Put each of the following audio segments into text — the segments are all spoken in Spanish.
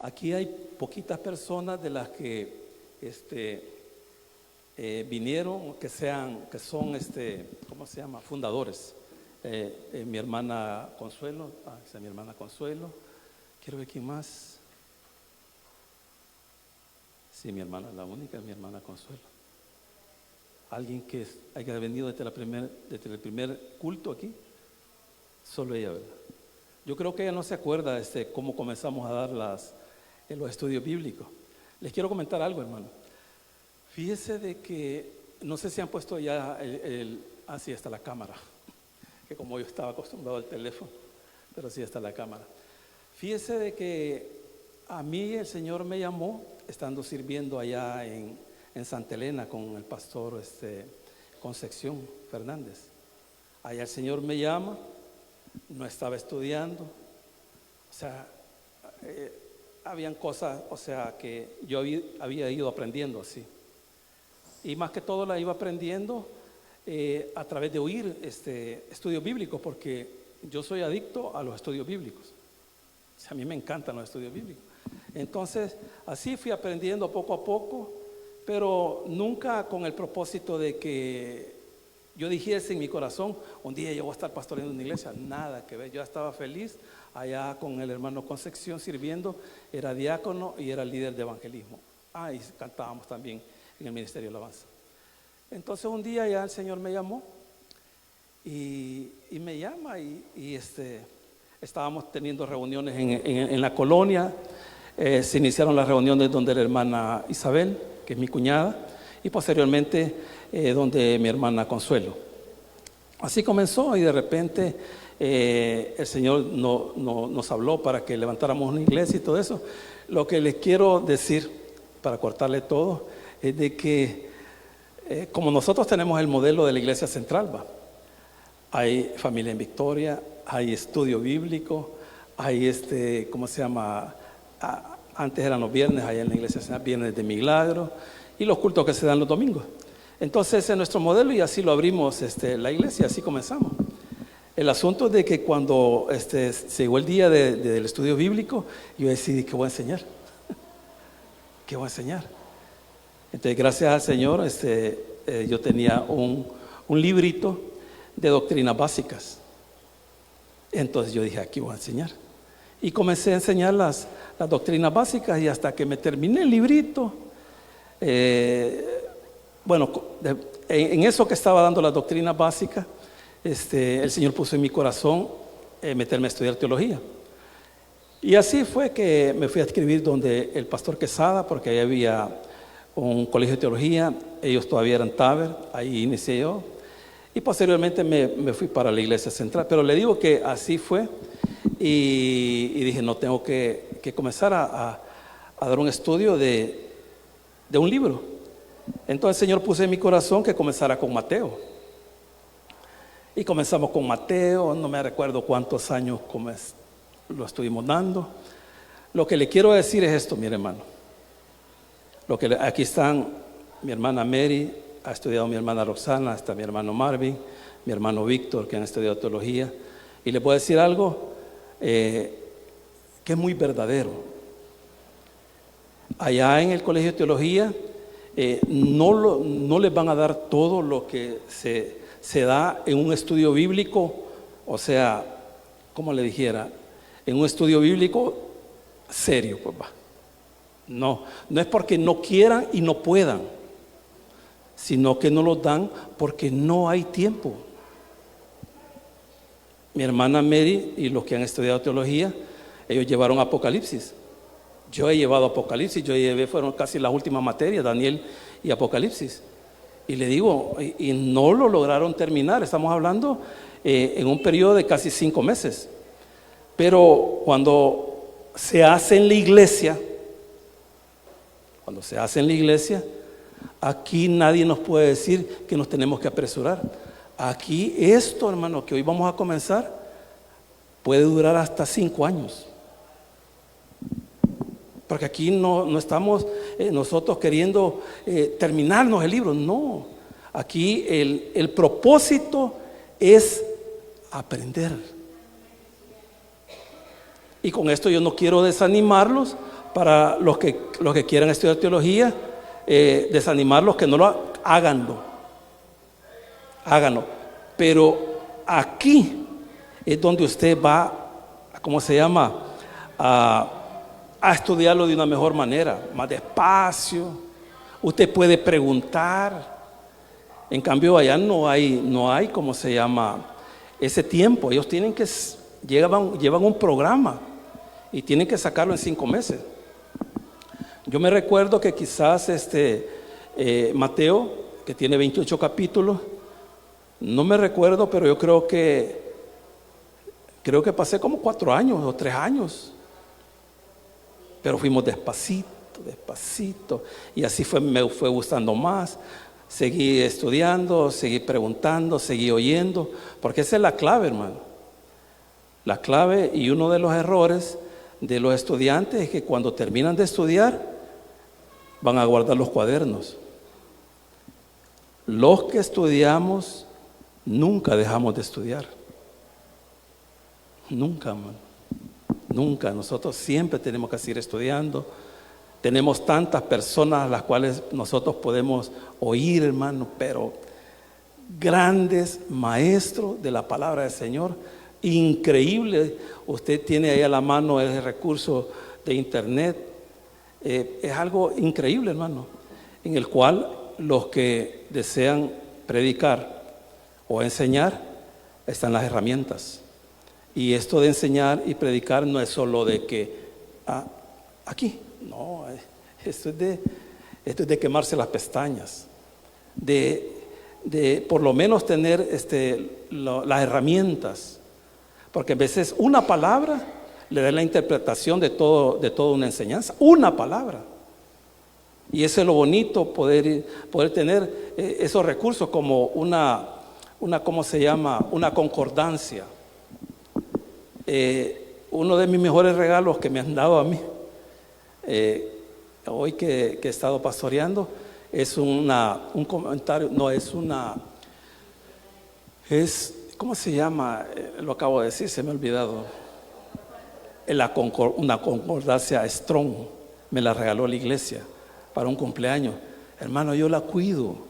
Aquí hay poquitas personas de las que vinieron, que son, ¿cómo se llama? Fundadores. Mi hermana Consuelo, esa es mi hermana Consuelo. Quiero ver quién más. Sí, mi hermana, la única es mi hermana Consuelo. Alguien que haya venido desde el primer culto aquí, solo ella, ¿verdad? Yo creo que ella no se acuerda cómo comenzamos a dar los estudios bíblicos. Les quiero comentar algo, hermano. Fíjese de que, no sé si han puesto ya sí está la cámara, que como yo estaba acostumbrado al teléfono, pero sí está la cámara. Fíjese de que a mí el Señor me llamó, estando sirviendo allá en Santa Elena con el pastor Concepción Fernández. Allá el Señor me llama, no estaba estudiando, o sea, habían cosas, o sea, que yo había ido aprendiendo así. Y más que todo la iba aprendiendo a través de oír estudios bíblicos, porque yo soy adicto a los estudios bíblicos. O sea, a mí me encantan los estudios bíblicos. Entonces, así fui aprendiendo poco a poco, pero nunca con el propósito de que yo dijese en mi corazón, un día yo voy a estar pastoreando una iglesia. Nada que ver, yo estaba feliz allá con el hermano Concepción sirviendo, era diácono y era líder de evangelismo. Y cantábamos también en el ministerio de alabanza. Entonces un día ya el Señor me llamó y me llama y estábamos teniendo reuniones en la colonia. Se iniciaron las reuniones donde la hermana Isabel, que es mi cuñada, y posteriormente donde mi hermana Consuelo. Así comenzó y de repente el Señor nos habló para que levantáramos una iglesia y todo eso. Lo que les quiero decir, para cortarle todo, es de que como nosotros tenemos el modelo de la iglesia central, hay familia en Victoria, hay estudio bíblico, hay ¿cómo se llama? Antes eran los viernes allá en la iglesia central, viernes de milagro, y los cultos que se dan los domingos. Entonces es nuestro modelo y así lo abrimos la iglesia, así comenzamos. El asunto es de que cuando se llegó el día del estudio bíblico, yo decidí que voy a enseñar. ¿Qué voy a enseñar? Entonces, gracias al Señor, yo tenía un librito de doctrinas básicas. Entonces yo dije, aquí voy a enseñar. Y comencé a enseñar las doctrinas básicas y hasta que me terminé el librito, en eso que estaba dando las doctrinas básicas, el Señor puso en mi corazón meterme a estudiar teología. Y así fue que me fui a escribir donde el pastor Quesada, porque ahí había un colegio de teología, ellos todavía eran Taber, ahí inicié yo. Y posteriormente me fui para la iglesia central. Pero le digo que así fue y dije, no, tengo que comenzar a dar un estudio de un libro. Entonces el Señor puso en mi corazón que comenzara con Mateo. Y comenzamos con Mateo, no me recuerdo cuántos años lo estuvimos dando. Lo que le quiero decir es esto, mi hermano. Aquí están mi hermana Mary, ha estudiado mi hermana Roxana, está mi hermano Marvin, mi hermano Víctor, que han estudiado teología. Y les puedo decir algo que es muy verdadero. Allá en el colegio de teología no les van a dar todo lo que se da en un estudio bíblico, o sea, como le dijera, en un estudio bíblico serio, pues va. No es porque no quieran y no puedan, sino que no los dan porque no hay tiempo. Mi hermana Mary y los que han estudiado teología, ellos llevaron Apocalipsis. Yo he llevado Apocalipsis, fueron casi las últimas materias, Daniel y Apocalipsis. Y le digo, y no lo lograron terminar, estamos hablando en un periodo de casi 5 meses. Pero cuando se hace en la iglesia, aquí nadie nos puede decir que nos tenemos que apresurar. Aquí esto, hermano, que hoy vamos a comenzar, puede durar hasta 5 años. Porque aquí no estamos nosotros queriendo terminarnos el libro, no. Aquí el propósito es aprender. Y con esto yo no quiero desanimarlos, para los que quieran estudiar teología, desanimarlos que no lo háganlo. Háganlo. Pero aquí es donde usted va, ¿cómo se llama? A estudiarlo de una mejor manera, más despacio. Usted puede preguntar. En cambio, allá no hay, ¿cómo se llama? Ese tiempo. Ellos llevan un programa y tienen que sacarlo en 5 meses. Yo me recuerdo que quizás Mateo, que tiene 28 capítulos, no me recuerdo, pero yo creo que pasé como 4 años o 3 años. Pero fuimos despacito, y así me fue gustando más. Seguí estudiando, seguí preguntando, seguí oyendo, porque esa es la clave, hermano. La clave, y uno de los errores de los estudiantes es que cuando terminan de estudiar van a guardar los cuadernos. Los que estudiamos nunca dejamos de estudiar. Nunca, hermano. Nunca. Nosotros siempre tenemos que seguir estudiando. Tenemos tantas personas a las cuales nosotros podemos oír, hermano, pero grandes maestros de la palabra del Señor. Increíble. Usted tiene ahí a la mano el recurso de internet. Es algo increíble, hermano, en el cual los que desean predicar o enseñar, están las herramientas. Y esto de enseñar y predicar no es solo de que aquí, no, esto es de quemarse las pestañas, de por lo menos tener las herramientas, porque a veces una palabra le da la interpretación de toda una enseñanza, una palabra. Y eso es lo bonito, poder tener esos recursos como una ¿cómo se llama? Una concordancia. Uno de mis mejores regalos que me han dado a mí, hoy que he estado pastoreando, es un comentario, ¿cómo se llama? Lo acabo de decir, se me ha olvidado. Una concordancia Strong, me la regaló la iglesia para un cumpleaños. Hermano, yo la cuido.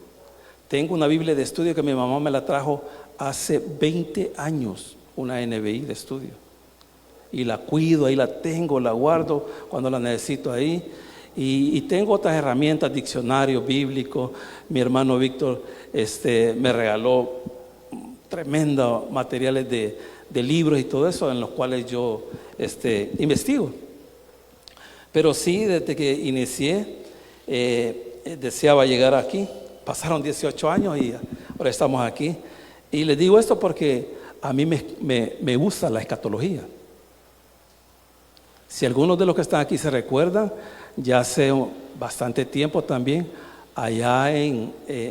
Tengo una Biblia de estudio que mi mamá me la trajo hace 20 años, una NBI de estudio. Y la cuido, ahí la tengo, la guardo cuando la necesito ahí. Y tengo otras herramientas, diccionario bíblico. Mi hermano Víctor me regaló tremendos materiales de libros y todo eso, en los cuales yo investigo. Pero sí, desde que inicié, deseaba llegar aquí. Pasaron 18 años y ahora estamos aquí. Y les digo esto porque a mí me gusta la escatología. Si algunos de los que están aquí se recuerdan, ya hace bastante tiempo también, allá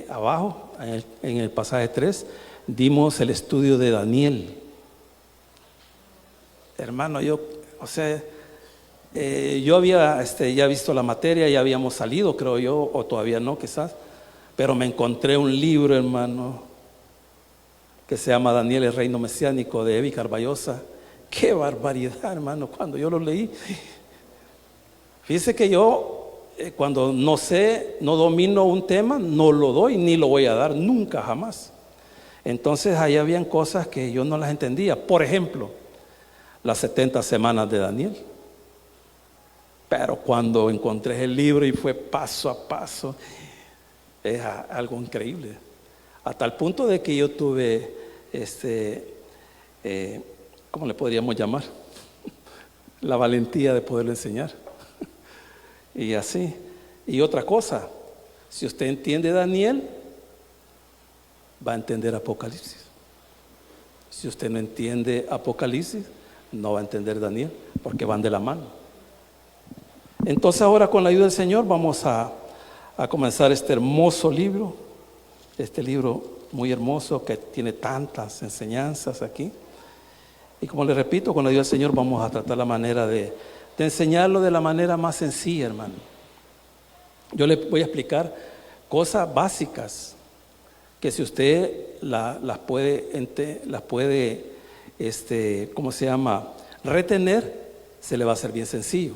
abajo, en el pasaje 3, dimos el estudio de Daniel. Hermano, yo había ya visto la materia, ya habíamos salido, creo yo, o todavía no, quizás, pero me encontré un libro, hermano, que se llama Daniel, el reino mesiánico, de Evi Carballosa. ¡Qué barbaridad, hermano! Cuando yo lo leí, fíjese que yo, cuando no domino un tema, no lo doy, ni lo voy a dar, nunca, jamás. Entonces ahí habían cosas que yo no las entendía. Por ejemplo, las 70 semanas de Daniel. Pero cuando encontré el libro y fue paso a paso, es algo increíble. A tal punto de que yo tuve, ¿cómo le podríamos llamar? La valentía de poderlo enseñar. Y así. Y otra cosa, si usted entiende Daniel, va a entender Apocalipsis. Si usted no entiende Apocalipsis, no va a entender Daniel, porque van de la mano. Entonces ahora, con la ayuda del Señor, vamos a comenzar este hermoso libro, este libro muy hermoso que tiene tantas enseñanzas aquí. Y como les repito, con la ayuda del Señor vamos a tratar la manera de enseñarlo de la manera más sencilla, hermano. Yo le voy a explicar cosas básicas que si usted las puede, ¿cómo se llama? Retener, se le va a hacer bien sencillo.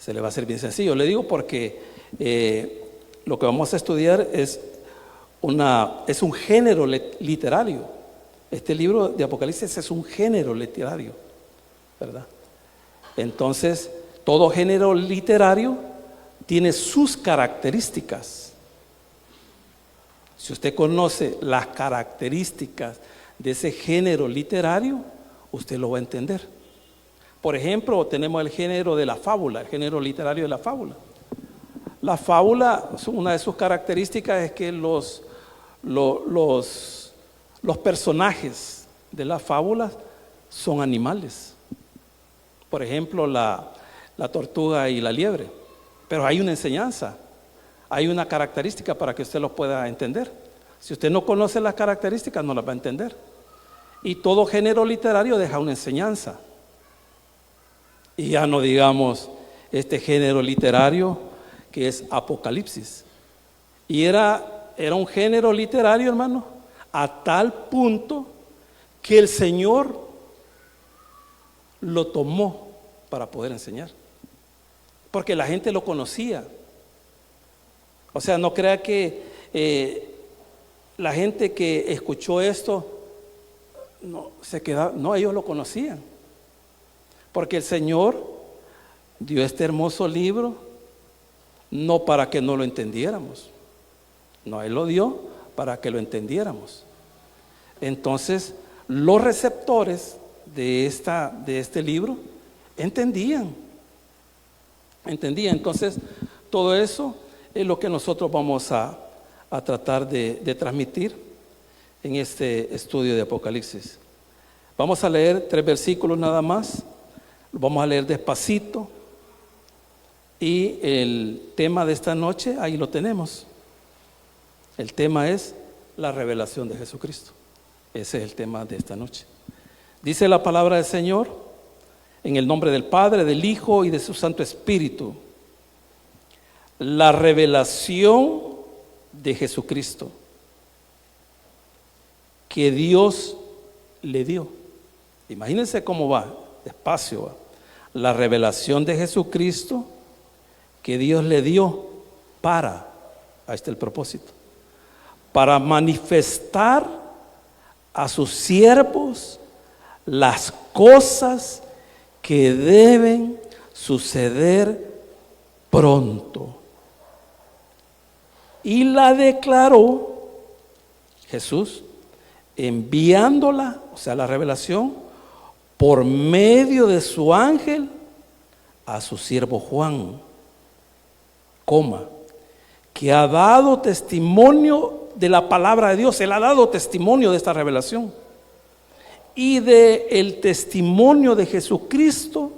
Se le va a hacer bien sencillo. Le digo porque lo que vamos a estudiar es un género literario. Este libro de Apocalipsis es un género literario, ¿verdad? Entonces, todo género literario tiene sus características. Si usted conoce las características de ese género literario, usted lo va a entender. Por ejemplo, tenemos el género de la fábula, el género literario de la fábula. La fábula, una de sus características es que los personajes de las fábulas son animales. Por ejemplo, la tortuga y la liebre. Pero hay una enseñanza, hay una característica para que usted lo pueda entender. Si usted no conoce las características, no las va a entender. Y todo género literario deja una enseñanza. Y ya no digamos este género literario que es Apocalipsis. Y era un género literario, hermano, a tal punto que el Señor lo tomó para poder enseñar. Porque la gente lo conocía. O sea, no crea que la gente que escuchó esto no se quedaba, no, ellos lo conocían. Porque el Señor dio este hermoso libro no para que no lo entendiéramos. No, Él lo dio para que lo entendiéramos. Entonces, los receptores de este libro entendían. Entonces, todo eso es lo que nosotros vamos a tratar de transmitir en este estudio de Apocalipsis. Vamos a leer 3 versículos nada más. Vamos a leer despacito. Y el tema de esta noche, ahí lo tenemos. El tema es la revelación de Jesucristo. Ese es el tema de esta noche. Dice la palabra del Señor, en el nombre del Padre, del Hijo y de su Santo Espíritu. La revelación de Jesucristo que Dios le dio. Imagínense cómo va, despacio va. La revelación de Jesucristo que Dios le dio para, ahí está el propósito, para manifestar a sus siervos las cosas que deben suceder pronto. Y la declaró Jesús, enviándola, o sea, la revelación, por medio de su ángel a su siervo Juan, que ha dado testimonio de la palabra de Dios. Él ha dado testimonio de esta revelación y de el testimonio de Jesucristo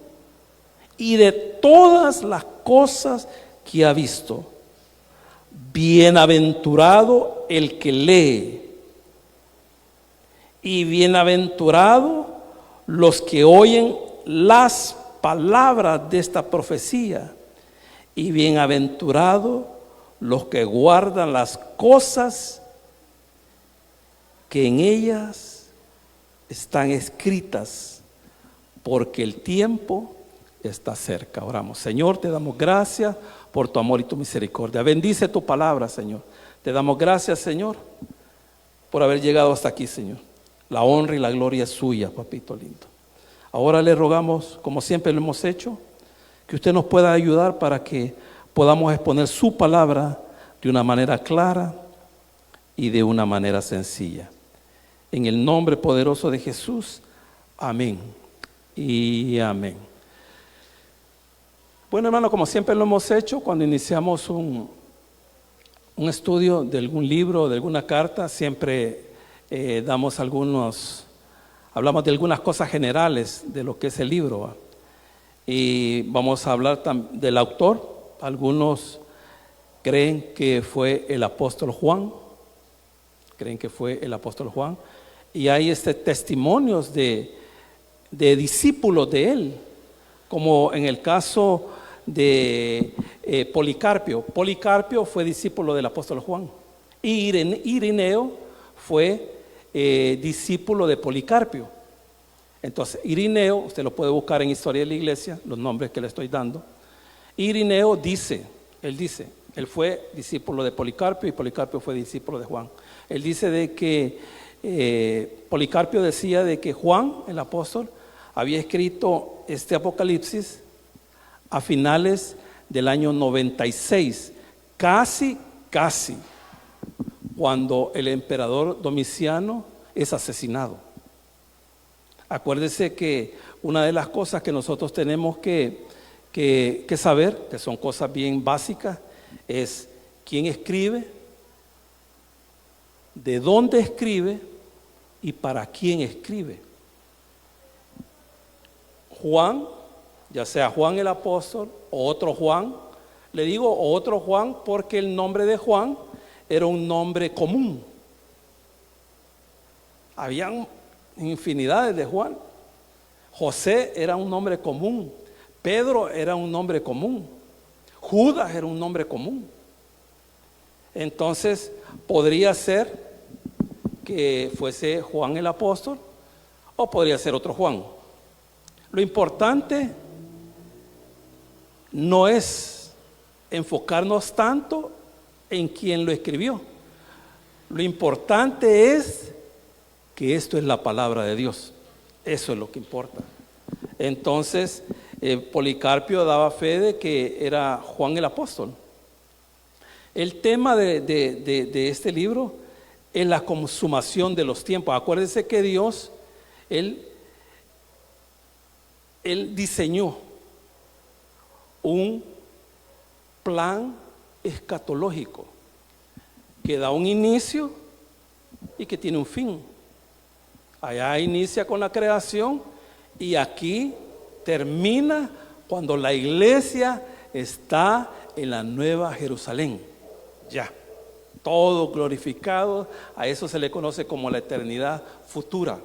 y de todas las cosas que ha visto. Bienaventurado el que lee y bienaventurado los que oyen las palabras de esta profecía y bienaventurado los que guardan las cosas que en ellas están escritas, porque el tiempo está cerca. Oramos. Señor, te damos gracias por tu amor y tu misericordia. Bendice tu palabra, Señor. Te damos gracias, Señor, por haber llegado hasta aquí, Señor. La honra y la gloria es suya, papito lindo. Ahora le rogamos, como siempre lo hemos hecho, que usted nos pueda ayudar para que podamos exponer su palabra de una manera clara y de una manera sencilla. En el nombre poderoso de Jesús, amén y amén. Bueno, hermano, como siempre lo hemos hecho, cuando iniciamos un estudio de algún libro, de alguna carta, siempre hablamos de algunas cosas generales de lo que es el libro, ¿va? Y vamos a hablar del autor. Algunos creen que fue el apóstol Juan, y hay testimonios de discípulos de él, como en el caso de Policarpio. Policarpio fue discípulo del apóstol Juan, y Irineo fue discípulo de Policarpio. Entonces, Irineo, usted lo puede buscar en Historia de la Iglesia, los nombres que le estoy dando. Irineo él fue discípulo de Policarpio y Policarpio fue discípulo de Juan. Él dice de que Policarpio decía de que Juan, el apóstol, había escrito este Apocalipsis a finales del año 96, casi, cuando el emperador Domiciano es asesinado. Acuérdese que una de las cosas que nosotros tenemos que saber, que son cosas bien básicas, es quién escribe, de dónde escribe y para quién escribe. Juan, ya sea Juan el apóstol o otro Juan, le digo otro Juan porque el nombre de Juan era un nombre común. Habían infinidades de Juan. José era un nombre común. Pedro era un nombre común. Judas era un nombre común. Entonces, podría ser que fuese Juan el apóstol o podría ser otro Juan. Lo importante no es enfocarnos tanto en quién lo escribió. Lo importante es que esto es la palabra de Dios. Eso es lo que importa. Entonces, Policarpio daba fe de que era Juan el apóstol. El tema de este libro es la consumación de los tiempos. Acuérdense que Dios, Él diseñó un plan escatológico que da un inicio y que tiene un fin. Allá inicia con la creación y aquí termina cuando la iglesia está en la Nueva Jerusalén. Ya, todo glorificado, a eso se le conoce como la eternidad futura.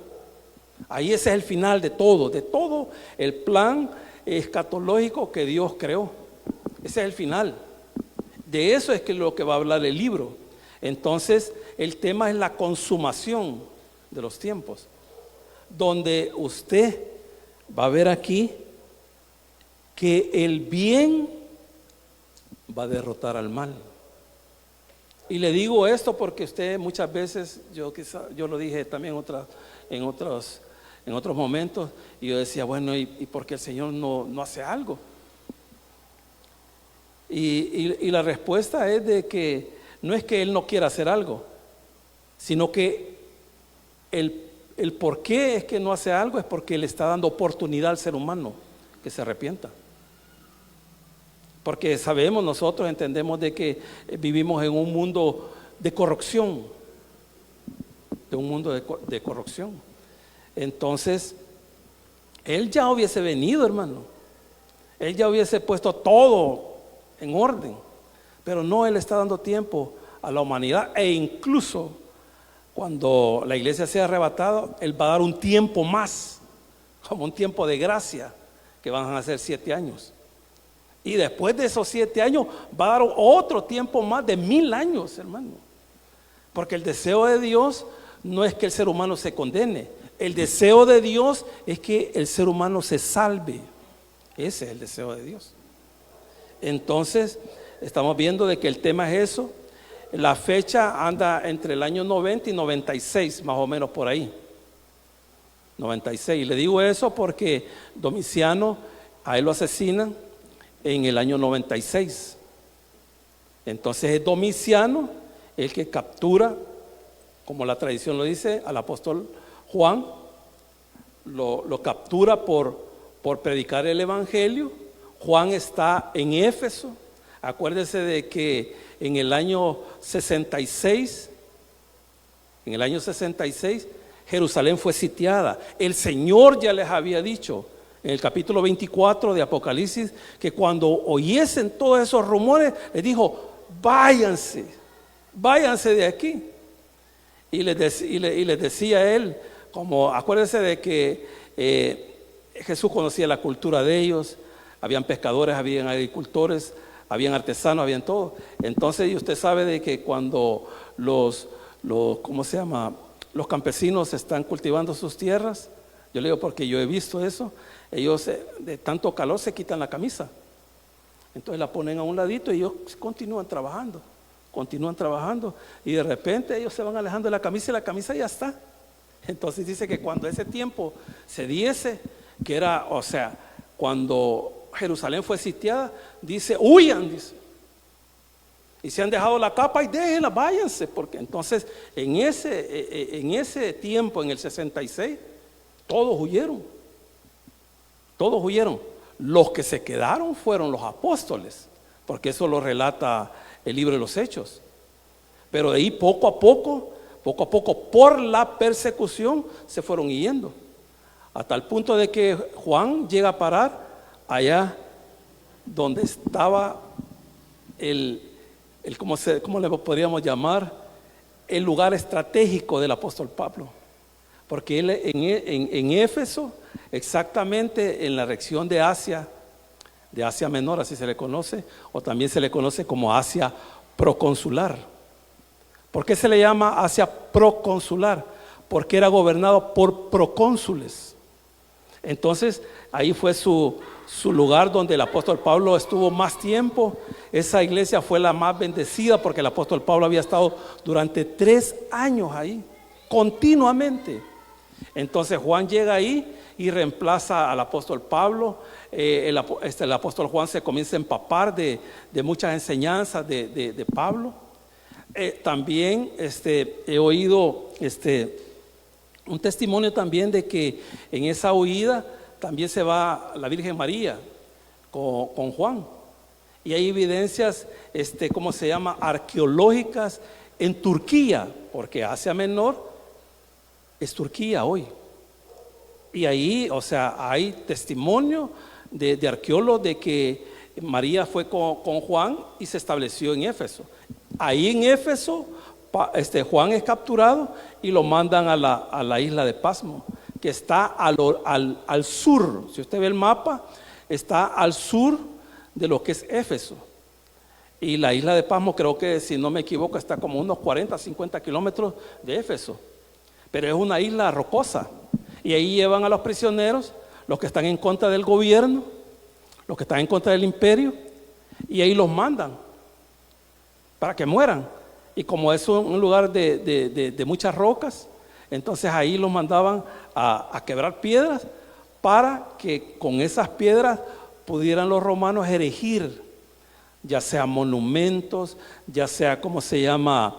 Ahí ese es el final de todo el plan escatológico que Dios creó. Ese es el final. De eso es que lo que va a hablar el libro. Entonces, el tema es la consumación de los tiempos, donde usted va a ver aquí que el bien va a derrotar al mal. Y le digo esto porque usted muchas veces, yo lo dije también en otros momentos, y yo decía, bueno, ¿y por qué el Señor no hace algo? Y la respuesta es de que no es que Él no quiera hacer algo, sino que el por qué es que no hace algo es porque le está dando oportunidad al ser humano que se arrepienta. Porque sabemos, nosotros entendemos de que vivimos en un mundo de corrupción, de corrupción. Entonces, Él ya hubiese venido, hermano. Él ya hubiese puesto todo en orden. Pero no, Él está dando tiempo a la humanidad. E incluso cuando la iglesia sea arrebatada, Él va a dar un tiempo más, como un tiempo de gracia, que van a ser 7 años. Y después de esos 7 años va a dar otro tiempo más de 1000 años, hermano. Porque el deseo de Dios no es que el ser humano se condene. El deseo de Dios es que el ser humano se salve. Ese es el deseo de Dios. Entonces, estamos viendo de que el tema es eso. La fecha anda entre el año 90 y 96, más o menos por ahí. 96. Y le digo eso porque Domiciano, a él lo asesinan en el año 96. Entonces es Domiciano el que captura, como la tradición lo dice, al apóstol Juan, lo captura por predicar el evangelio. Juan está en Éfeso. Acuérdese de que en el año 66, Jerusalén fue sitiada. El Señor ya les había dicho en el capítulo 24 de Apocalipsis que cuando oyesen todos esos rumores, les dijo, váyanse de aquí. Y les decía él, como acuérdense de que Jesús conocía la cultura de ellos, habían pescadores, habían agricultores, habían artesanos, habían todo. Entonces, y usted sabe de que cuando los campesinos están cultivando sus tierras, yo le digo porque yo he visto eso, ellos de tanto calor se quitan la camisa Entonces la ponen a un ladito y ellos continúan trabajando y de repente ellos se van alejando de la camisa y la camisa ya está. Entonces dice que cuando ese tiempo se diese, que era, o sea, cuando Jerusalén fue sitiada, dice, huyan, dice. Y se han dejado la capa y déjenla, váyanse, porque entonces en ese tiempo, en el 66, todos huyeron. Todos huyeron. Los que se quedaron fueron los apóstoles, porque eso lo relata el libro de los Hechos. Pero de ahí poco a poco, por la persecución, se fueron yendo. Hasta el punto de que Juan llega a parar allá donde estaba ¿cómo le podríamos llamar? El lugar estratégico del apóstol Pablo. Porque él en Éfeso, exactamente en la región de Asia Menor, así se le conoce, o también se le conoce como Asia proconsular. ¿Por qué se le llama Asia proconsular? Porque era gobernado por procónsules. Entonces ahí fue su lugar donde el apóstol Pablo estuvo más tiempo. Esa iglesia fue la más bendecida porque el apóstol Pablo había estado durante 3 años ahí, continuamente. Entonces Juan llega ahí y reemplaza al apóstol Pablo. El apóstol Juan se comienza a empapar de muchas enseñanzas de Pablo. También he oído un testimonio también de que en esa huida también se va la Virgen María con Juan. Y hay evidencias, ¿cómo se llama? Arqueológicas en Turquía, porque Asia Menor es Turquía hoy. Y ahí, o sea, hay testimonio de arqueólogos de que María fue con Juan y se estableció en Éfeso. Ahí en Éfeso, Juan es capturado y lo mandan a la isla de Pasmo, que está al sur. Si usted ve el mapa, está al sur de lo que es Éfeso. Y la isla de Pasmo, creo que si no me equivoco, está como unos 40, 50 kilómetros de Éfeso. Pero es una isla rocosa. Y ahí llevan a los prisioneros, los que están en contra del gobierno, los que están en contra del imperio, y ahí los mandan para que mueran. Y como es un lugar de muchas rocas, entonces ahí los mandaban a quebrar piedras para que con esas piedras pudieran los romanos erigir, ya sea monumentos, ya sea, ¿cómo se llama?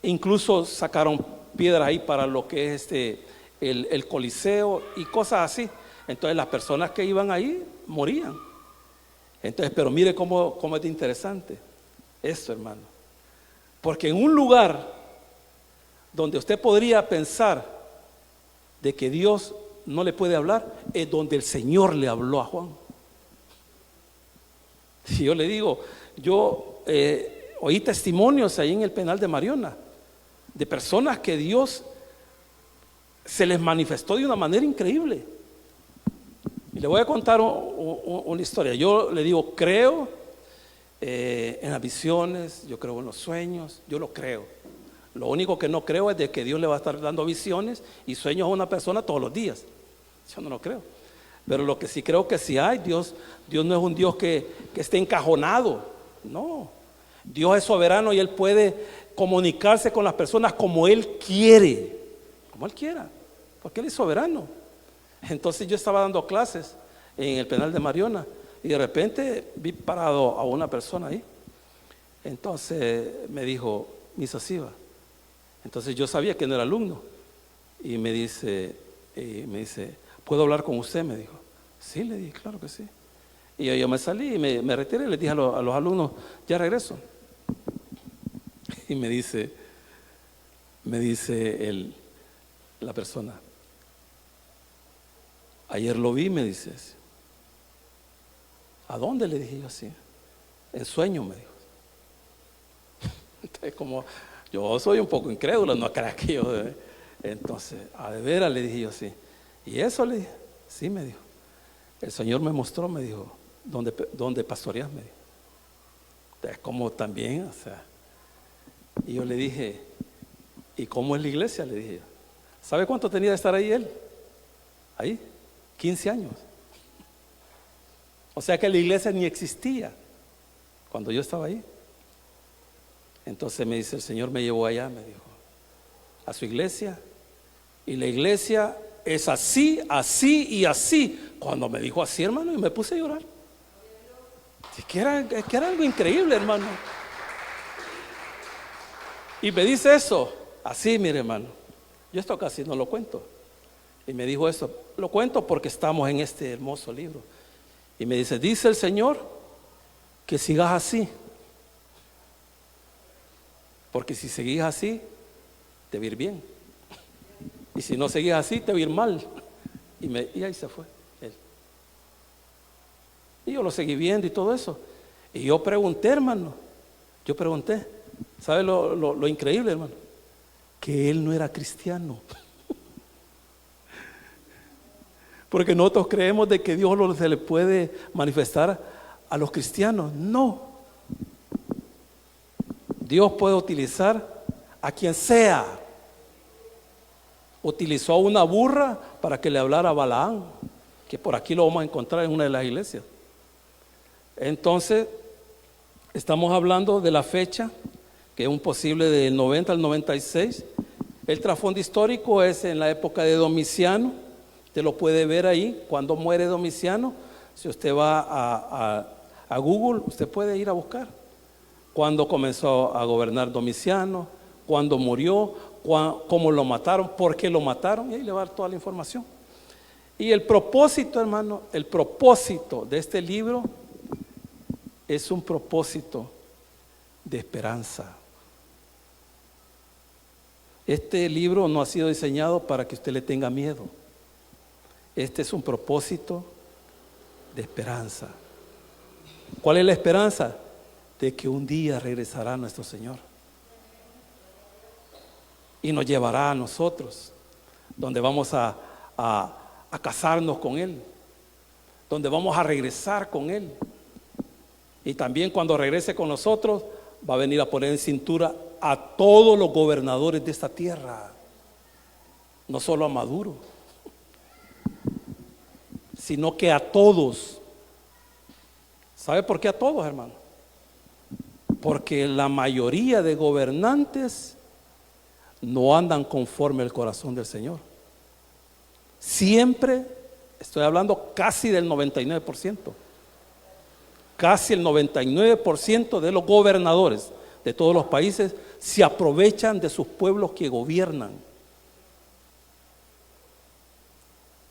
Incluso sacaron piedras ahí para lo que es el Coliseo y cosas así. Entonces las personas que iban ahí morían. Entonces, pero mire cómo es interesante esto, hermano. Porque en un lugar donde usted podría pensar de que Dios no le puede hablar, es donde el Señor le habló a Juan. Si yo le digo, yo oí testimonios ahí en el penal de Mariona de personas que Dios se les manifestó de una manera increíble. Y le voy a contar una historia. Yo le digo, creo en las visiones, yo creo en los sueños, yo lo creo. Lo único que no creo es de que Dios le va a estar dando visiones y sueños a una persona todos los días. Yo no lo creo. Pero lo que sí creo que sí hay, Dios no es un Dios que esté encajonado. No. Dios es soberano y Él puede comunicarse con las personas como Él quiere. Como Él quiera. Porque Él es soberano. Entonces yo estaba dando clases en el penal de Mariona y de repente vi parado a una persona ahí. Entonces me dijo, Misa Siva. Entonces yo sabía que no era alumno y me dice, ¿puedo hablar con usted? Me dijo. Sí, le dije, claro que sí. Y yo me salí y me retiré y le dije a los alumnos, ya regreso. Y me dice la persona, ayer lo vi, me dice. ¿A dónde? Le dije yo así. En sueño, me dijo. Entonces, como yo soy un poco incrédulo, no creas que yo. Entonces, a de veras, le dije yo así. ¿Y eso? Le dije. Sí, me dijo. El Señor me mostró, me dijo, ¿dónde pastoreas? Me dijo. Entonces, como también, o sea. Y yo le dije, ¿y cómo es la iglesia? Le dije yo. ¿Sabe cuánto tenía de estar ahí él? Ahí, 15 años. O sea que la iglesia ni existía cuando yo estaba ahí. Entonces me dice, el Señor me llevó allá, me dijo, a su iglesia, y la iglesia es así, así y así. Cuando me dijo así, hermano, yo me puse a llorar. Es que era algo increíble, hermano. Y me dice eso, así, mire, hermano, yo esto casi no lo cuento. Y me dijo eso, lo cuento porque estamos en este hermoso libro. Y me dice el Señor que sigas así, porque si seguís así, te va a ir bien. Y si no seguís así, te va a ir mal. Y ahí se fue él. Y yo lo seguí viendo y todo eso. Y yo pregunté, hermano, ¿sabe lo increíble, hermano? Que él no era cristiano. Porque nosotros creemos de que Dios se le puede manifestar a los cristianos. No. Dios puede utilizar a quien sea. Utilizó a una burra para que le hablara a Balaam, que por aquí lo vamos a encontrar en una de las iglesias. Entonces, estamos hablando de la fecha, que es un posible del 90 al 96. El trasfondo histórico es en la época de Domiciano. Usted lo puede ver ahí, cuando muere Domiciano. Si usted va a Google, usted puede ir a buscar cuándo comenzó a gobernar Domiciano, cuándo murió, cómo lo mataron, por qué lo mataron, y ahí le va a dar toda la información. Y el propósito, hermano, el propósito de este libro es un propósito de esperanza. Este libro no ha sido diseñado para que usted le tenga miedo. Este es un propósito de esperanza. ¿Cuál es la esperanza? De que un día regresará nuestro Señor y nos llevará a nosotros, donde vamos a casarnos con Él, donde vamos a regresar con Él. Y también cuando regrese con nosotros, va a venir a poner en cintura a todos los gobernadores de esta tierra, no solo a Maduro, sino que a todos. ¿Sabe por qué a todos, hermano? Porque la mayoría de gobernantes no andan conforme al corazón del Señor. Siempre, estoy hablando casi del 99%, casi el 99% de los gobernadores de todos los países se aprovechan de sus pueblos que gobiernan.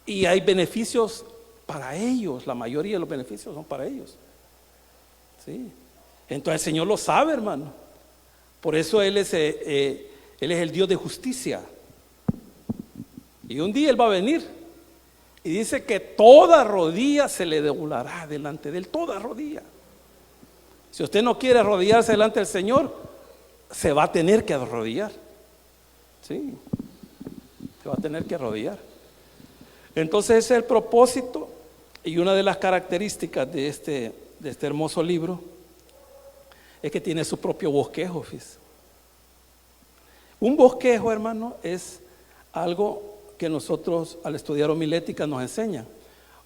Y hay beneficios para ellos, la mayoría de los beneficios son para ellos. ¿Sí? Entonces el Señor lo sabe, hermano. Por eso Él es el Dios de justicia. Y un día Él va a venir y dice que toda rodilla se le doblará delante de Él, toda rodilla. Si usted no quiere arrodillarse delante del Señor, se va a tener que arrodillar. Sí, se va a tener que arrodillar. Entonces ese es el propósito y una de las características de este hermoso libro es que tiene su propio bosquejo. Fíjese. Un bosquejo, hermano, es algo que nosotros al estudiar homilética nos enseñan.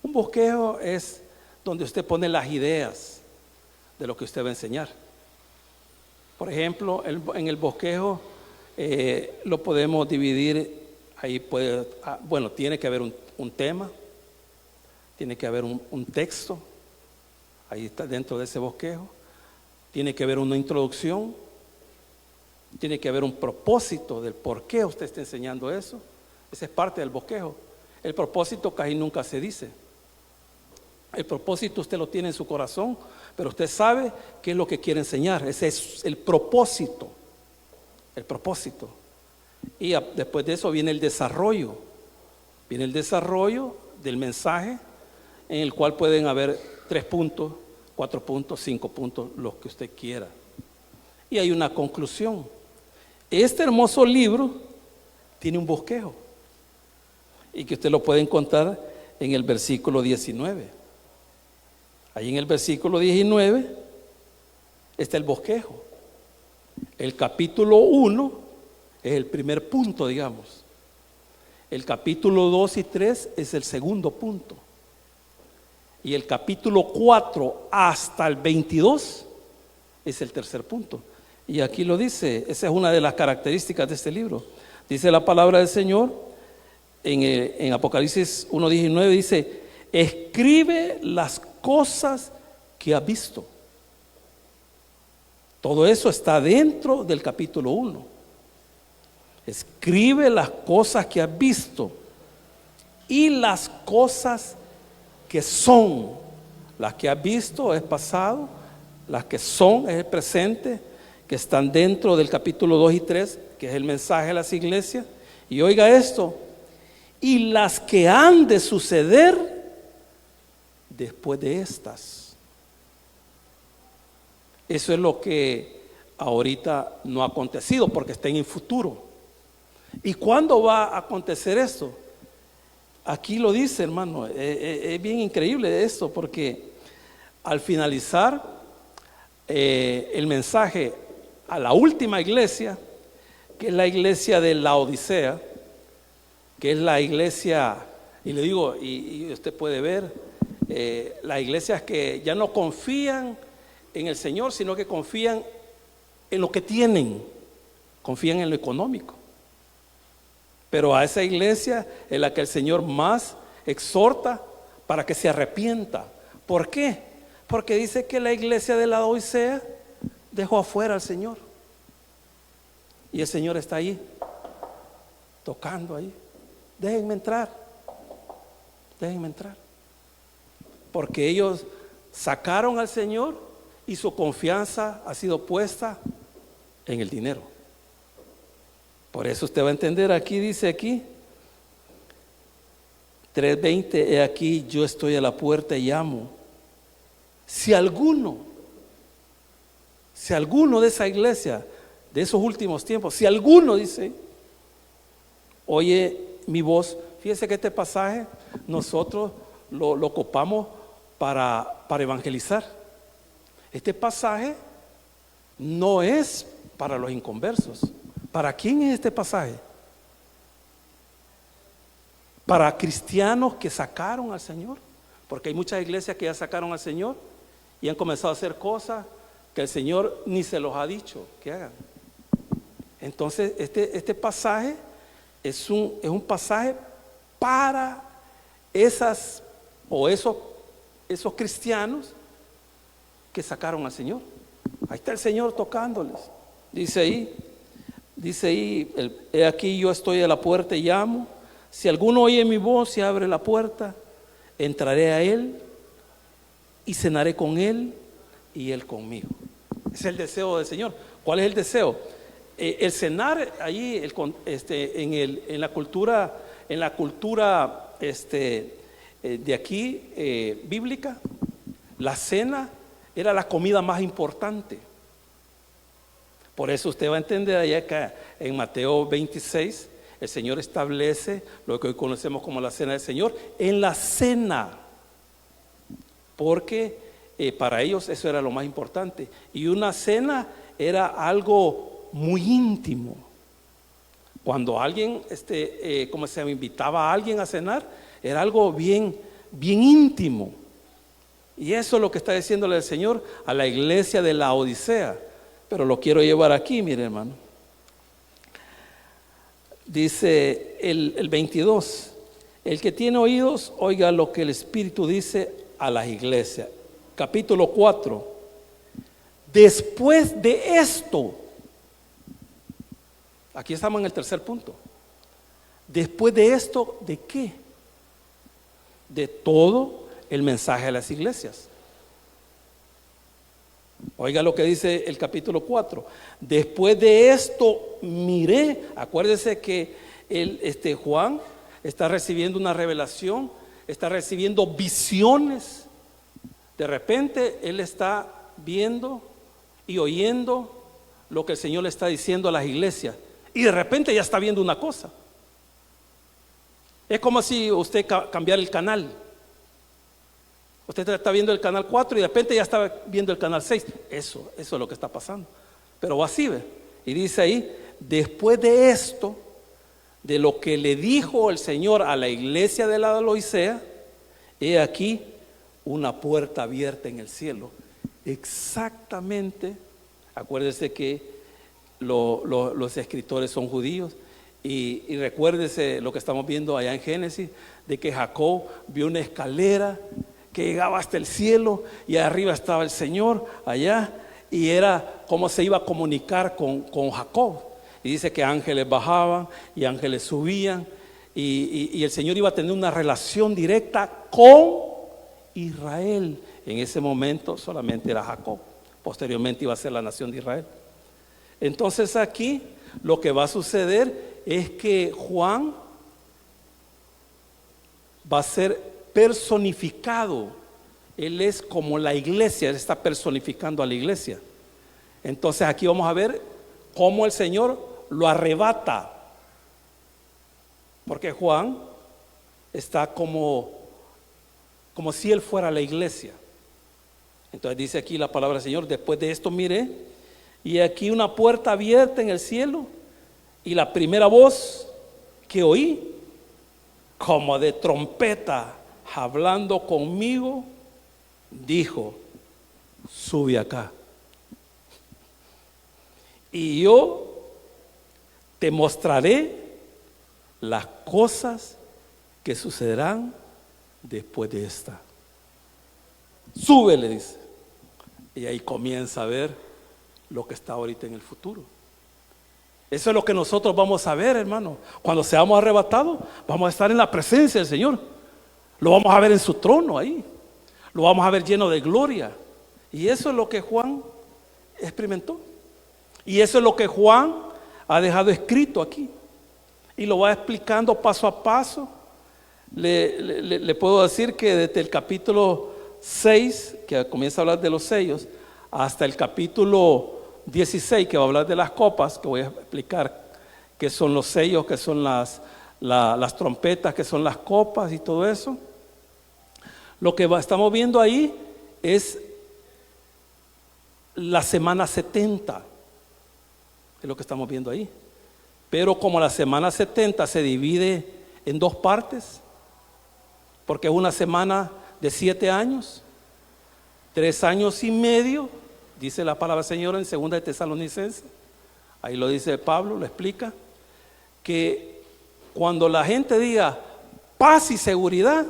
Un bosquejo es donde usted pone las ideas de lo que usted va a enseñar. Por ejemplo, en el bosquejo lo podemos dividir. Ahí tiene que haber un tema, tiene que haber un texto, ahí está dentro de ese bosquejo, tiene que haber una introducción, tiene que haber un propósito del por qué usted está enseñando eso. Esa es parte del bosquejo. El propósito casi nunca se dice. El propósito usted lo tiene en su corazón, pero usted sabe qué es lo que quiere enseñar. Ese es el propósito. El propósito. Y después de eso viene el desarrollo. Viene el desarrollo del mensaje, en el cual pueden haber 3 puntos, 4 puntos, 5 puntos, los que usted quiera. Y hay una conclusión. Este hermoso libro tiene un bosquejo, y que usted lo puede encontrar en el versículo 19. Ahí en el versículo 19 está el bosquejo. El capítulo 1 es el primer punto, digamos. El capítulo 2 y 3 es el segundo punto. Y el capítulo 4 hasta el 22 es el tercer punto. Y aquí lo dice, esa es una de las características de este libro. Dice la palabra del Señor en Apocalipsis 1:19, dice: escribe las cosas que has visto. Todo eso está dentro del capítulo 1. Escribe las cosas que has visto y las cosas que son. Las que has visto es pasado, las que son es el presente, que están dentro del capítulo 2 y 3, que es el mensaje a las iglesias. Y oiga esto: y las que han de suceder después de estas. Eso es lo que ahorita no ha acontecido, porque está en el futuro. ¿Y cuándo va a acontecer esto? Aquí lo dice, hermano. Es bien increíble esto, porque al finalizar el mensaje a la última iglesia, que es la iglesia de Laodicea, que es la iglesia, y le digo, y usted puede ver, las iglesias que ya no confían en el Señor, sino que confían en lo que tienen, confían en lo económico. Pero a esa iglesia es la que el Señor más exhorta para que se arrepienta. ¿Por qué? Porque dice que la iglesia de la Odisea dejó afuera al Señor. Y el Señor está ahí, tocando ahí. Déjenme entrar. Déjenme entrar. Porque ellos sacaron al Señor y su confianza ha sido puesta en el dinero. Por eso usted va a entender, aquí dice aquí 3:20, he aquí yo estoy a la puerta y llamo. Si alguno de esa iglesia, de esos últimos tiempos, si alguno dice, oye mi voz, fíjese que este pasaje nosotros lo ocupamos para evangelizar. Este pasaje no es para los inconversos. ¿Para quién es este pasaje? Para cristianos que sacaron al Señor, porque hay muchas iglesias que ya sacaron al Señor y han comenzado a hacer cosas que el Señor ni se los ha dicho que hagan. Entonces este pasaje es un pasaje para esas o esos cristianos que sacaron al Señor. Ahí está el Señor tocándoles. Dice ahí, he aquí yo estoy a la puerta y llamo. Si alguno oye mi voz y abre la puerta, entraré a él y cenaré con él y él conmigo. Ese es el deseo del Señor. ¿Cuál es el deseo? El cenar allí en la cultura de aquí bíblica, la cena era la comida más importante. Por eso usted va a entender allá que en Mateo 26 el Señor establece lo que hoy conocemos como la cena del Señor en la cena, porque para ellos eso era lo más importante. Y una cena era algo muy íntimo. Cuando alguien como se invitaba a alguien a cenar, era algo bien íntimo. Y eso es lo que está diciéndole el Señor a la iglesia de la Odisea. Pero lo quiero llevar aquí, mire hermano. Dice el 22, el que tiene oídos, oiga lo que el Espíritu dice a las iglesias. Capítulo 4. Después de esto, aquí estamos en el tercer punto. Después de esto, ¿de qué? De todo el mensaje a las iglesias. Oiga lo que dice el capítulo 4. Después de esto miré. Acuérdese que Juan está recibiendo una revelación, está recibiendo visiones. De repente él está viendo y oyendo lo que el Señor le está diciendo a las iglesias, y de repente ya está viendo una cosa. Es como si usted cambiara el canal. Usted está viendo el canal 4 y de repente ya está viendo el canal 6. Eso es lo que está pasando. Pero así ve. Y dice ahí, después de esto, de lo que le dijo el Señor a la iglesia de la Odisea, he aquí, una puerta abierta en el cielo. Exactamente, acuérdese que los escritores son judíos y recuérdese lo que estamos viendo allá en Génesis, de que Jacob vio una escalera que llegaba hasta el cielo y arriba estaba el Señor allá, y era como se iba a comunicar con Jacob. Y dice que ángeles bajaban y ángeles subían, y el Señor iba a tener una relación directa con Israel. En ese momento solamente era Jacob, posteriormente iba a ser la nación de Israel. Entonces aquí lo que va a suceder es que Juan va a ser personificado. Él es como la iglesia, él está personificando a la iglesia. Entonces aquí vamos a ver cómo el Señor lo arrebata, porque Juan está como si él fuera la iglesia. Entonces dice aquí la palabra del Señor: después de esto miré, y aquí una puerta abierta en el cielo, y la primera voz que oí, como de trompeta, hablando conmigo, dijo: sube acá, y yo te mostraré las cosas que sucederán después de esta. Sube, le dice. Y ahí comienza a ver lo que está ahorita en el futuro. Eso es lo que nosotros vamos a ver, hermano. Cuando seamos arrebatados, vamos a estar en la presencia del Señor. Lo vamos a ver en su trono ahí. Lo vamos a ver lleno de gloria. Y eso es lo que Juan experimentó. Y eso es lo que Juan ha dejado escrito aquí. Y lo va explicando paso a paso. Le puedo decir que desde el capítulo 6, que comienza a hablar de los sellos, hasta el capítulo 16, que va a hablar de las copas, que voy a explicar qué son los sellos, qué son las trompetas, qué son las copas y todo eso. Lo que estamos viendo ahí es la semana 70, es lo que estamos viendo ahí. Pero como la semana 70 se divide en dos partes, porque es una semana de 7 años, 3 años y medio, dice la palabra del Señor en 2 de Tesalonicenses, ahí lo dice Pablo, lo explica, que cuando la gente diga paz y seguridad,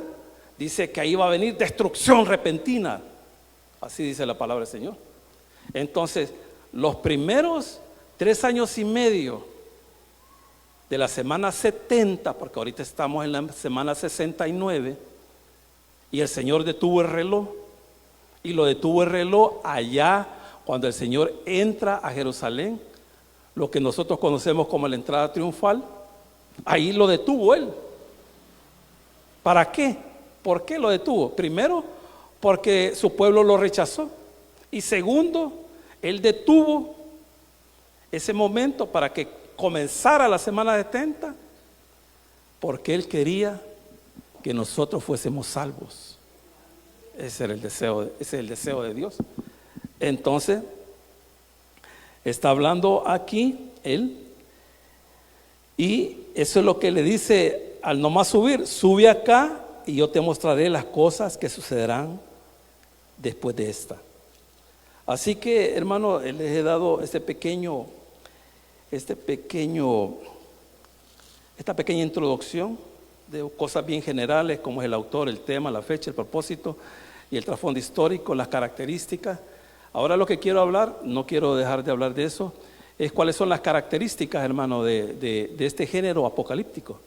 dice que ahí va a venir destrucción repentina, así dice la palabra del Señor. Entonces, los primeros 3 años y medio de la semana 70, porque ahorita estamos en la semana 69, y el Señor detuvo el reloj, y lo detuvo el reloj allá cuando el Señor entra a Jerusalén, lo que nosotros conocemos como la entrada triunfal. Ahí lo detuvo Él. ¿Para qué? ¿Por qué lo detuvo? Primero, porque su pueblo lo rechazó, y segundo, Él detuvo ese momento para que comenzara la semana 70, porque Él quería que nosotros fuésemos salvos. Ese era el deseo, ese es el deseo de Dios. Entonces, está hablando aquí Él, y eso es lo que le dice al nomás subir: sube acá y yo te mostraré las cosas que sucederán después de esta. Así que, hermano, les he dado esta pequeña introducción de cosas bien generales, como es el autor, el tema, la fecha, el propósito y el trasfondo histórico, las características. Ahora lo que quiero hablar, no quiero dejar de hablar de eso, es cuáles son las características, hermano, de este género apocalíptico.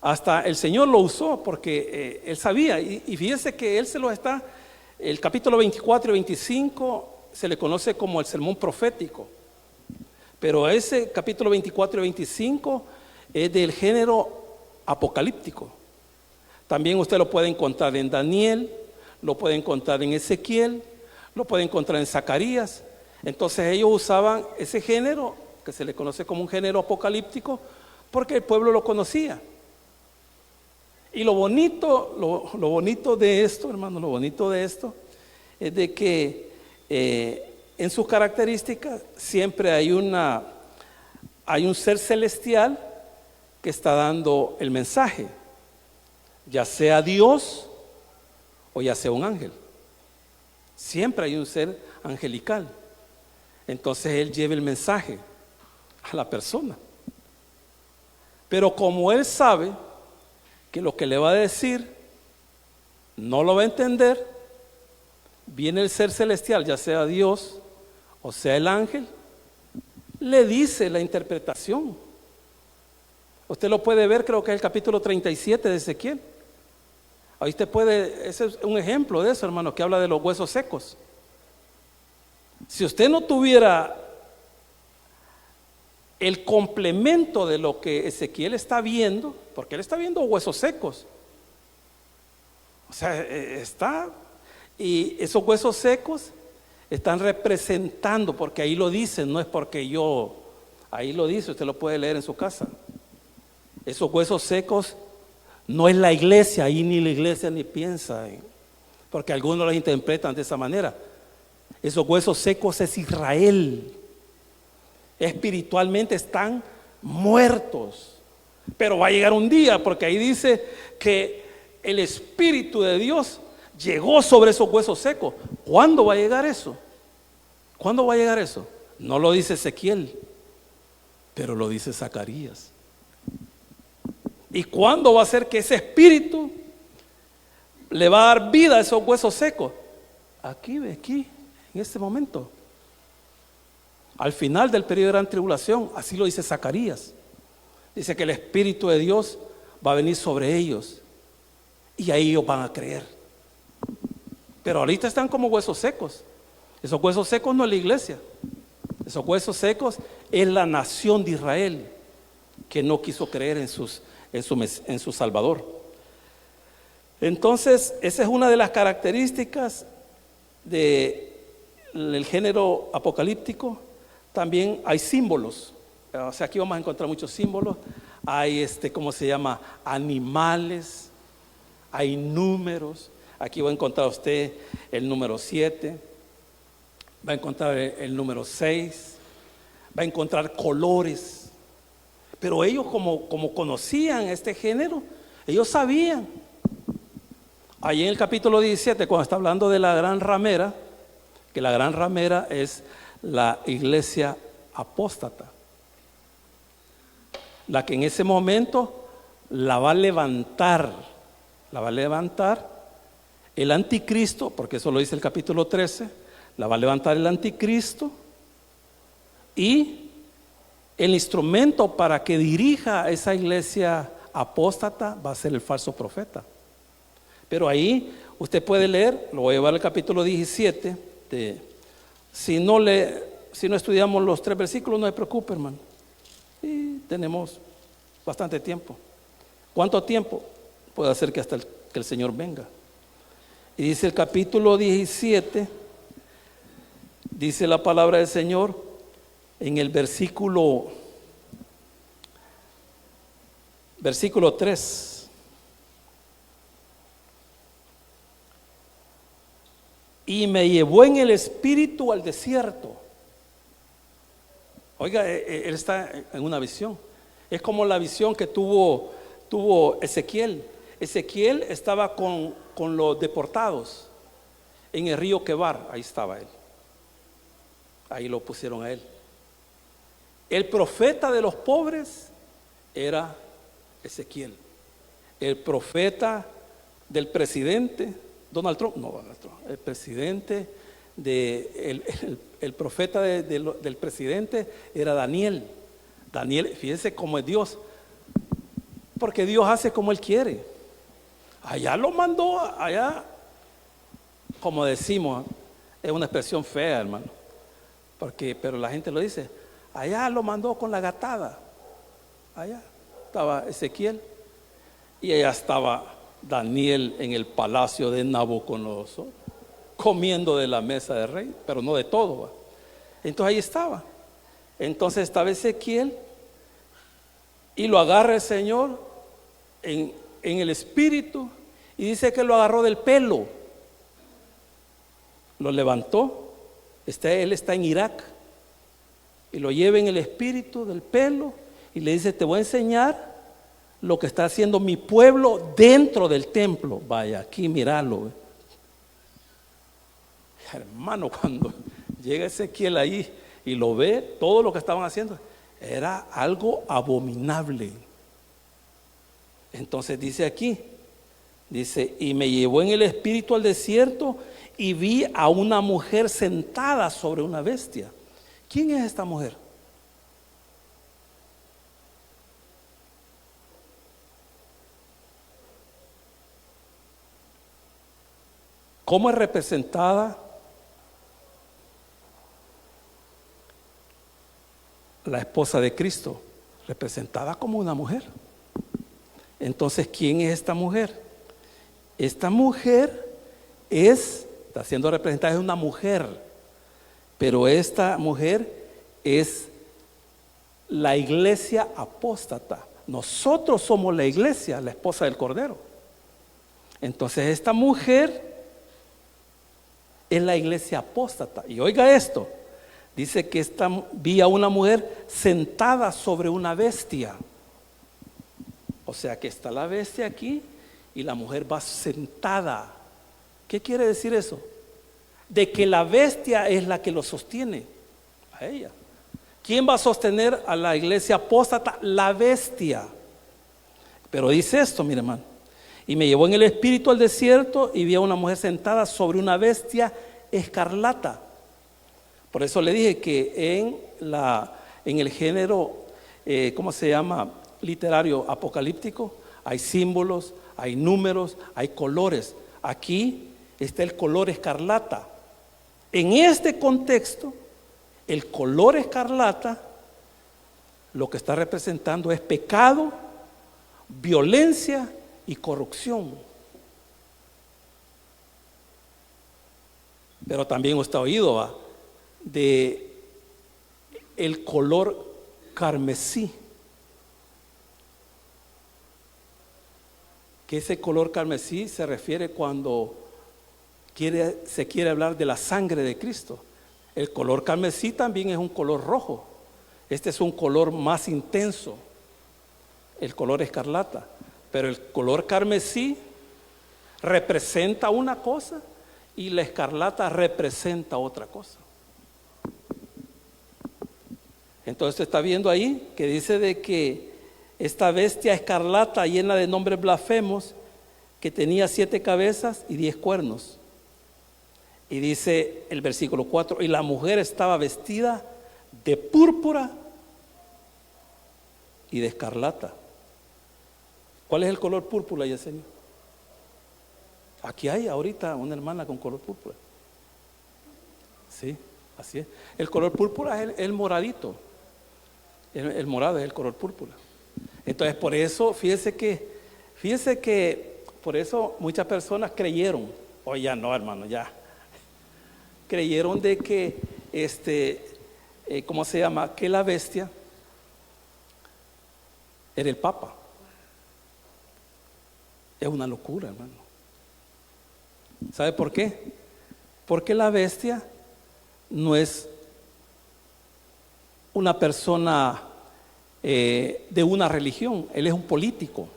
Hasta el Señor lo usó porque Él sabía, y fíjense que Él se lo está, el capítulo 24 y 25 se le conoce como el sermón profético, pero ese capítulo 24 y 25 es del género apocalíptico. También usted lo puede encontrar en Daniel, lo puede encontrar en Ezequiel, lo puede encontrar en Zacarías. Entonces ellos usaban ese género, que se le conoce como un género apocalíptico, porque el pueblo lo conocía. Y lo bonito de esto, hermano, lo bonito de esto es de que en sus características siempre hay un ser celestial que está dando el mensaje, ya sea Dios o ya sea un ángel. Siempre hay un ser angelical. Entonces él lleva el mensaje a la persona. Pero como él sabe que lo que le va a decir no lo va a entender, viene el ser celestial, ya sea Dios o sea el ángel, le dice la interpretación. Usted lo puede ver, creo que es el capítulo 37 de Ezequiel. Ahí usted puede, ese es un ejemplo de eso, hermano, que habla de los huesos secos. Si usted no tuviera el complemento de lo que Ezequiel está viendo, porque él está viendo huesos secos, o sea, y esos huesos secos están representando, porque ahí lo dice, no es porque ahí lo dice, usted lo puede leer en su casa. Esos huesos secos no es la iglesia, ahí ni la iglesia ni piensa, porque algunos los interpretan de esa manera. Esos huesos secos es Israel. Espiritualmente están muertos, pero va a llegar un día, porque ahí dice que el Espíritu de Dios llegó sobre esos huesos secos. ¿Cuándo va a llegar eso? ¿Cuándo va a llegar eso? No lo dice Ezequiel, pero lo dice Zacarías. ¿Y cuándo va a ser que ese Espíritu le va a dar vida a esos huesos secos? Aquí, en este momento. Al final del periodo de gran tribulación, así lo dice Zacarías. Dice que el Espíritu de Dios va a venir sobre ellos y ahí ellos van a creer. Pero ahorita están como huesos secos. Esos huesos secos no es la iglesia. Esos huesos secos es la nación de Israel que no quiso creer en su Salvador. Entonces, esa es una de las características del género apocalíptico. También hay símbolos. O sea, aquí vamos a encontrar muchos símbolos. Hay ¿cómo se llama? Animales. Hay números. Aquí va a encontrar usted el número 7. Va a encontrar el número 6. Va a encontrar colores. Pero ellos como conocían este género, ellos sabían. Ahí en el capítulo 17, cuando está hablando de la gran ramera, que la gran ramera es la iglesia apóstata, la que en ese momento la va a levantar el anticristo, porque eso lo dice el capítulo 13, la va a levantar el anticristo, y el instrumento para que dirija a esa iglesia apóstata va a ser el falso profeta. Pero ahí usted puede leer, lo voy a llevar al capítulo 17, si no estudiamos los 3 versículos, no se preocupe, hermano. Y tenemos bastante tiempo. ¿Cuánto tiempo? Puede ser que hasta que el Señor venga. Y dice el capítulo 17, dice la palabra del Señor en el versículo 3. Y me llevó en el espíritu al desierto. Oiga, él está en una visión. Es como la visión que tuvo Ezequiel. Ezequiel estaba con los deportados en el río Quebar. Ahí estaba él. Ahí lo pusieron a él. El profeta de los pobres era Ezequiel. El profeta del presidente Donald Trump, el presidente el profeta del presidente era Daniel. Daniel, fíjense cómo es Dios, porque Dios hace como Él quiere. Allá lo mandó, allá, como decimos, es una expresión fea, hermano, pero la gente lo dice, allá lo mandó con la gatada. Allá estaba Ezequiel y allá estaba Daniel en el palacio de Nabucodonosor, comiendo de la mesa del rey, pero no de todo, ¿va? Entonces ahí estaba. Entonces estaba Ezequiel y lo agarra el Señor en el espíritu y dice que lo agarró del pelo, lo levantó. Él está en Irak y lo lleva en el espíritu del pelo y le dice: te voy a enseñar lo que está haciendo mi pueblo dentro del templo. Vaya, aquí míralo. Hermano, cuando llega Ezequiel ahí y lo ve, todo lo que estaban haciendo, era algo abominable. Entonces dice aquí, dice, y me llevó en el espíritu al desierto y vi a una mujer sentada sobre una bestia. ¿Quién es esta mujer? ¿Cómo es representada la esposa de Cristo? Representada como una mujer. Entonces, ¿quién es esta mujer? Esta mujer está siendo representada, es una mujer, pero esta mujer es la iglesia apóstata. Nosotros somos la iglesia, la esposa del Cordero. Entonces, esta mujer es la iglesia apóstata. Y oiga esto, dice que vi a una mujer sentada sobre una bestia. O sea que está la bestia aquí y la mujer va sentada. ¿Qué quiere decir eso? De que la bestia es la que lo sostiene a ella. ¿Quién va a sostener a la iglesia apóstata? La bestia. Pero dice esto, mire hermano. Y me llevó en el espíritu al desierto y vi a una mujer sentada sobre una bestia escarlata. Por eso le dije que en el género, ¿cómo se llama? Literario apocalíptico, hay símbolos, hay números, hay colores. Aquí está el color escarlata. En este contexto, el color escarlata lo que está representando es pecado, violencia y corrupción. Pero también usted ha oído de el color carmesí. Que ese color carmesí se refiere cuando se quiere hablar de la sangre de Cristo. El color carmesí también es un color rojo. Este es un color más intenso, el color escarlata. Pero el color carmesí representa una cosa y la escarlata representa otra cosa. Entonces está viendo ahí que dice de que esta bestia escarlata llena de nombres blasfemos, que tenía 7 cabezas y 10 cuernos. Y dice el versículo 4, y la mujer estaba vestida de púrpura y de escarlata. ¿Cuál es el color púrpura, Yesenia? Aquí hay ahorita una hermana con color púrpura. Sí, así es. El color púrpura es el moradito. El morado es el color púrpura. Entonces, por eso, fíjese que por eso muchas personas creyeron, o ya no, hermano, ya. Creyeron de que, ¿cómo se llama? Que la bestia era el Papa. Es una locura, hermano. ¿Sabe por qué? Porque la bestia no es una persona de una religión, él es un político.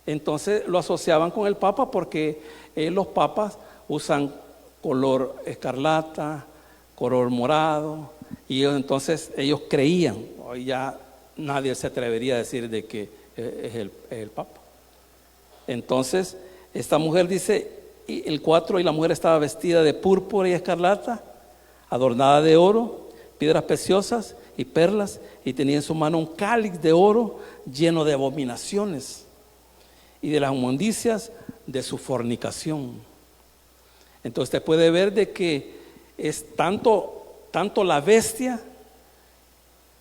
Entonces lo asociaban con el Papa porque los papas usan color escarlata, color morado, y entonces ellos creían. Hoy ya nadie se atrevería a decir de que es el Papa. Entonces esta mujer dice, y el 4, y la mujer estaba vestida de púrpura y escarlata, adornada de oro, piedras preciosas y perlas, y tenía en su mano un cáliz de oro lleno de abominaciones y de las inmundicias de su fornicación. Entonces usted puede ver de que es tanto la bestia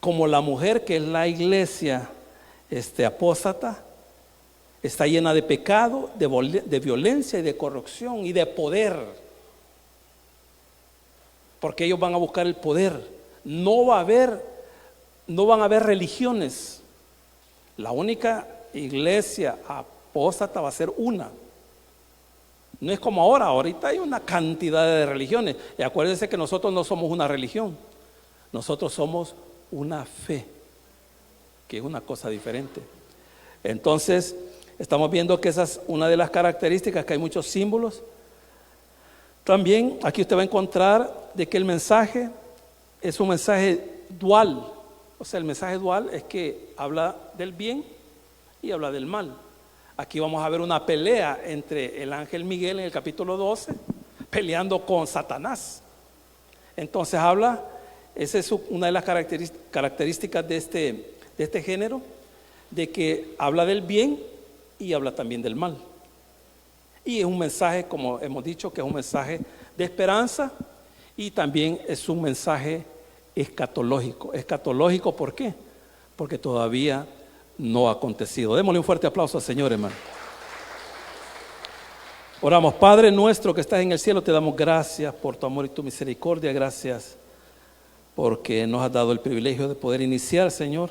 como la mujer, que es la iglesia apóstata, está llena de pecado, de violencia y de corrupción y de poder. Porque ellos van a buscar el poder. No van a haber religiones. La única iglesia apóstata va a ser una. No es como ahorita hay una cantidad de religiones. Y acuérdense que nosotros no somos una religión. Nosotros somos una fe, que es una cosa diferente. Entonces, estamos viendo que esa es una de las características, que hay muchos símbolos. También aquí usted va a encontrar de que el mensaje es un mensaje dual. O sea, el mensaje dual es que habla del bien y habla del mal. Aquí vamos a ver una pelea entre el ángel Miguel en el capítulo 12, peleando con Satanás. Entonces esa es una de las características de este género, de que habla del bien y habla también del mal. Y es un mensaje, como hemos dicho, que es un mensaje de esperanza y también es un mensaje escatológico. Escatológico, ¿por qué? Porque todavía no ha acontecido. Démosle un fuerte aplauso al Señor, hermano. Oramos. Padre nuestro que estás en el cielo, te damos gracias por tu amor y tu misericordia. Gracias porque nos has dado el privilegio de poder iniciar, Señor,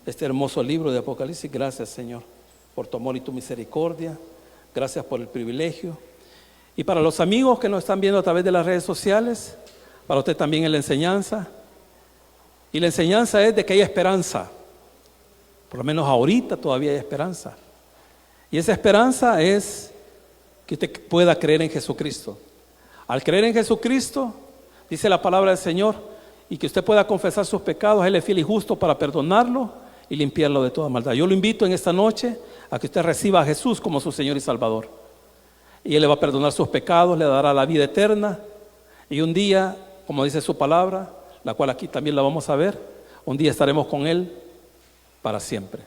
este hermoso libro de Apocalipsis. Gracias, Señor, por tu amor y tu misericordia. Gracias por el privilegio. Y para los amigos que nos están viendo a través de las redes sociales, para usted también es la enseñanza. Y la enseñanza es de que hay esperanza. Por lo menos ahorita todavía hay esperanza. Y esa esperanza es que usted pueda creer en Jesucristo. Al creer en Jesucristo, dice la palabra del Señor, y que usted pueda confesar sus pecados, Él es fiel y justo para perdonarlo y limpiarlo de toda maldad. Yo lo invito en esta noche a que usted reciba a Jesús como su Señor y Salvador. Y Él le va a perdonar sus pecados, le dará la vida eterna. Y un día, como dice su palabra, la cual aquí también la vamos a ver, un día estaremos con Él para siempre.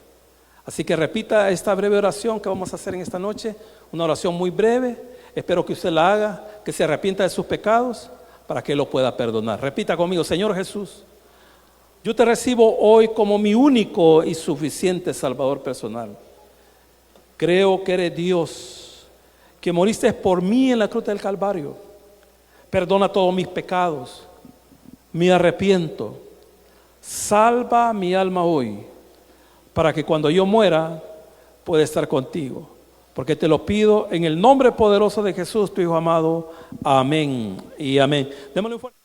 Así que repita esta breve oración que vamos a hacer en esta noche, una oración muy breve. Espero que usted la haga, que se arrepienta de sus pecados para que Él lo pueda perdonar. Repita conmigo: Señor Jesús, yo te recibo hoy como mi único y suficiente Salvador personal. Creo que eres Dios, que moriste por mí en la cruz del Calvario. Perdona todos mis pecados, me arrepiento. Salva mi alma hoy, para que cuando yo muera pueda estar contigo. Porque te lo pido en el nombre poderoso de Jesús, tu Hijo amado. Amén y amén. Démosle un fuerte